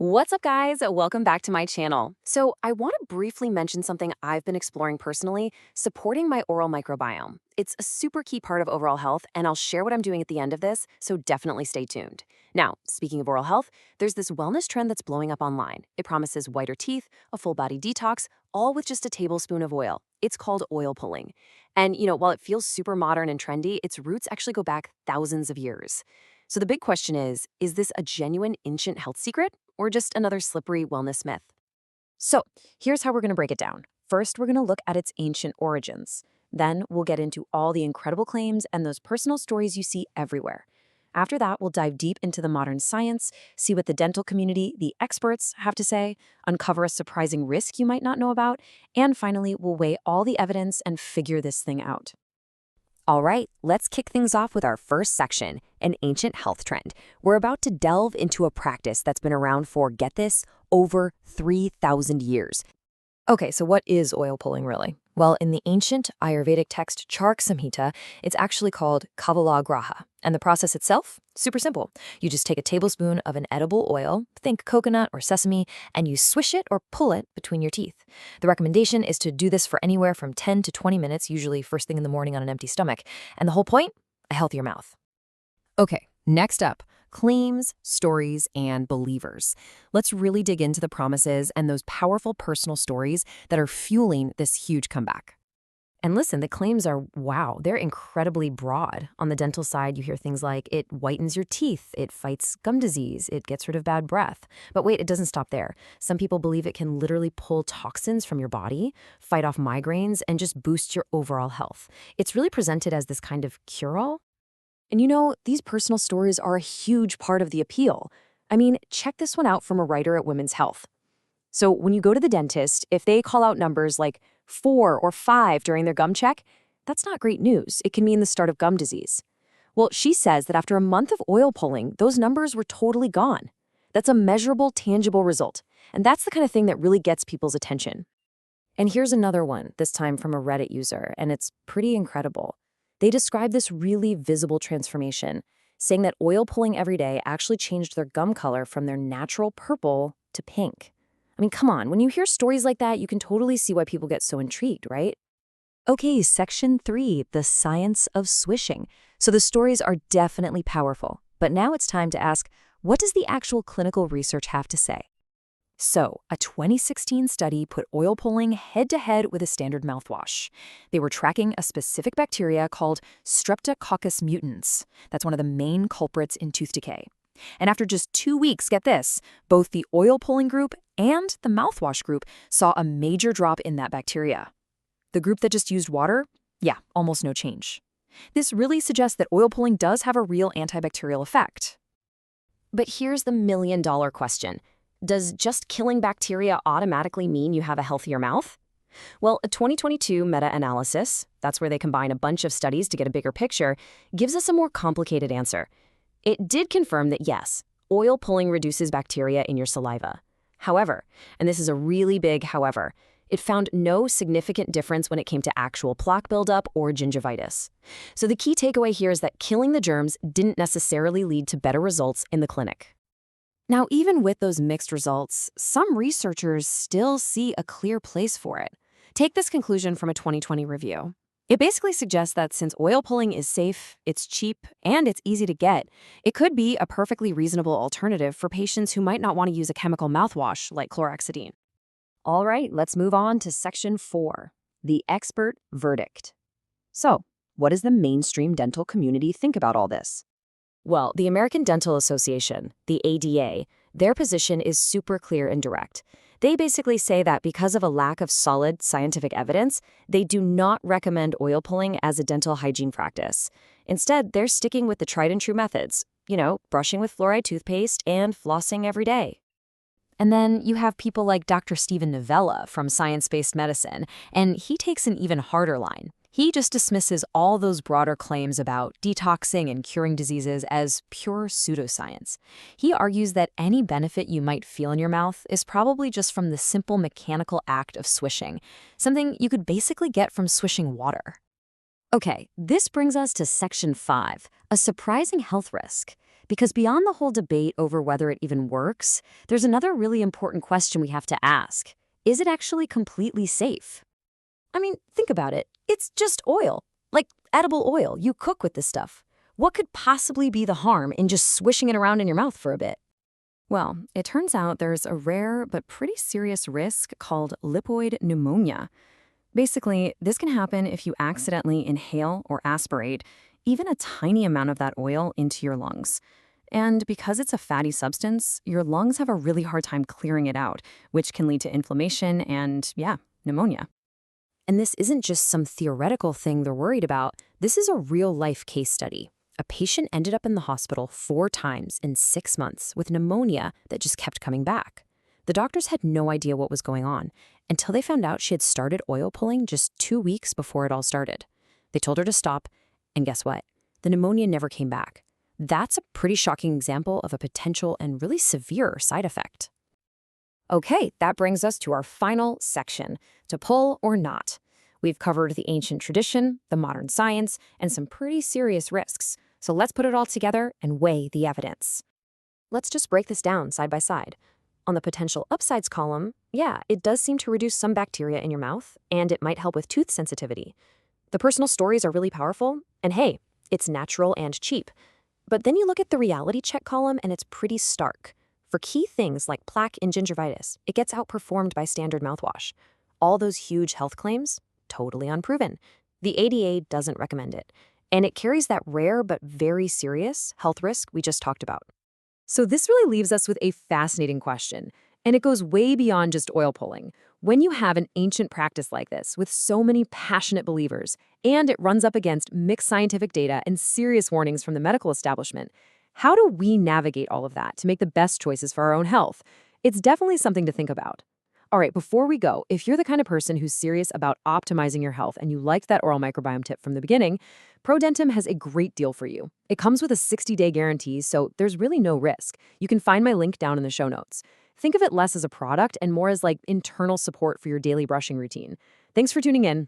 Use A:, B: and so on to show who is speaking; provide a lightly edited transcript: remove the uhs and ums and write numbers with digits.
A: What's up, guys? Welcome back to my channel. So I want to briefly mention something I've been exploring personally, supporting my oral microbiome. It's a super key part of overall health, and I'll share what I'm doing at the end of this, so definitely stay tuned. Now, speaking of oral health, there's this wellness trend that's blowing up online. It promises whiter teeth, a full body detox, all with just a tablespoon of oil. It's called oil pulling. And, while it feels super modern and trendy, its roots actually go back thousands of years. So the big question is this a genuine ancient health secret or just another slippery wellness myth?
B: So, here's how we're going to break it down. First, we're going to look at its ancient origins. Then, we'll get into all the incredible claims and those personal stories you see everywhere. After that, we'll dive deep into the modern science, see what the dental community, the experts, have to say, uncover a surprising risk you might not know about, and finally, we'll weigh all the evidence and figure this thing out.
A: All right, let's kick things off with our first section, an ancient health trend. We're about to delve into a practice that's been around for, get this, over 3,000 years.
B: Okay, so what is oil pulling really? Well, in the ancient Ayurvedic text Chark Samhita, it's actually called Kavalagraha. And the process itself? Super simple. You just take a tablespoon of an edible oil, think coconut or sesame, and you swish it or pull it between your teeth. The recommendation is to do this for anywhere from 10 to 20 minutes, usually first thing in the morning on an empty stomach. And the whole point? A healthier mouth.
A: Okay, next up, claims, stories, and believers. Let's really dig into the promises and those powerful personal stories that are fueling this huge comeback. And listen, the claims are, wow, they're incredibly broad. On the dental side, you hear things like it whitens your teeth, it fights gum disease, it gets rid of bad breath. But wait, it doesn't stop there. Some people believe it can literally pull toxins from your body, fight off migraines, and just boost your overall health. It's really presented as this kind of cure-all. And these personal stories are a huge part of the appeal. I mean, check this one out from a writer at Women's Health. So when you go to the dentist, if they call out numbers like 4 or 5 during their gum check, that's not great news. It can mean the start of gum disease. Well, she says that after a month of oil pulling, those numbers were totally gone. That's a measurable, tangible result. And that's the kind of thing that really gets people's attention. And here's another one, this time from a Reddit user, and it's pretty incredible. They describe this really visible transformation, saying that oil pulling every day actually changed their gum color from their natural purple to pink. I mean, come on, when you hear stories like that, you can totally see why people get so intrigued, right? Okay, section 3, the science of swishing. So the stories are definitely powerful, but now it's time to ask, what does the actual clinical research have to say? So, a 2016 study put oil pulling head-to-head with a standard mouthwash. They were tracking a specific bacteria called Streptococcus mutans. That's one of the main culprits in tooth decay. And after just 2 weeks, get this, both the oil pulling group and the mouthwash group saw a major drop in that bacteria. The group that just used water? Yeah, almost no change. This really suggests that oil pulling does have a real antibacterial effect. But here's the million-dollar question. Does just killing bacteria automatically mean you have a healthier mouth? Well, a 2022 meta-analysis, that's where they combine a bunch of studies to get a bigger picture, gives us a more complicated answer. It did confirm that yes, oil pulling reduces bacteria in your saliva. However, and this is a really big however, it found no significant difference when it came to actual plaque buildup or gingivitis. So the key takeaway here is that killing the germs didn't necessarily lead to better results in the clinic. Now, even with those mixed results, some researchers still see a clear place for it. Take this conclusion from a 2020 review. It basically suggests that since oil pulling is safe, it's cheap, and it's easy to get, it could be a perfectly reasonable alternative for patients who might not want to use a chemical mouthwash like chlorhexidine. All right, let's move on to section 4, the expert verdict. So, what does the mainstream dental community think about all this? Well, the American Dental Association, the ADA, their position is super clear and direct. They basically say that because of a lack of solid scientific evidence, they do not recommend oil pulling as a dental hygiene practice. Instead, they're sticking with the tried and true methods, brushing with fluoride toothpaste and flossing every day. And then you have people like Dr. Stephen Novella from Science-Based Medicine, and he takes an even harder line. He just dismisses all those broader claims about detoxing and curing diseases as pure pseudoscience. He argues that any benefit you might feel in your mouth is probably just from the simple mechanical act of swishing, something you could basically get from swishing water. Okay, this brings us to section 5, a surprising health risk.
B: Because beyond the whole debate over whether it even works, there's another really important question we have to ask. Is it actually completely safe? I mean, think about it. It's just oil. Like edible oil. You cook with this stuff. What could possibly be the harm in just swishing it around in your mouth for a bit? Well, it turns out there's a rare but pretty serious risk called lipoid pneumonia. Basically, this can happen if you accidentally inhale or aspirate even a tiny amount of that oil into your lungs. And because it's a fatty substance, your lungs have a really hard time clearing it out, which can lead to inflammation and, yeah, pneumonia. And this isn't just some theoretical thing they're worried about. This is a real-life case study. A patient ended up in the hospital 4 times in 6 months with pneumonia that just kept coming back. The doctors had no idea what was going on until they found out she had started oil pulling just 2 weeks before it all started. They told her to stop, and guess what? The pneumonia never came back. That's a pretty shocking example of a potential and really severe side effect. Okay, that brings us to our final section, to pull or not. We've covered the ancient tradition, the modern science, and some pretty serious risks. So let's put it all together and weigh the evidence. Let's just break this down side by side. On the potential upsides column, yeah, it does seem to reduce some bacteria in your mouth, and it might help with tooth sensitivity. The personal stories are really powerful, and hey, it's natural and cheap. But then you look at the reality check column, and it's pretty stark. For key things like plaque and gingivitis, it gets outperformed by standard mouthwash. All those huge health claims, totally unproven. The ADA doesn't recommend it, and it carries that rare but very serious health risk we just talked about. So this really leaves us with a fascinating question, and it goes way beyond just oil pulling. When you have an ancient practice like this with so many passionate believers, and it runs up against mixed scientific data and serious warnings from the medical establishment, how do we navigate all of that to make the best choices for our own health? It's definitely something to think about. All right, before we go, if you're the kind of person who's serious about optimizing your health and you liked that oral microbiome tip from the beginning, Prodentim has a great deal for you. It comes with a 60-day guarantee, so there's really no risk. You can find my link down in the show notes. Think of it less as a product and more as like internal support for your daily brushing routine. Thanks for tuning in.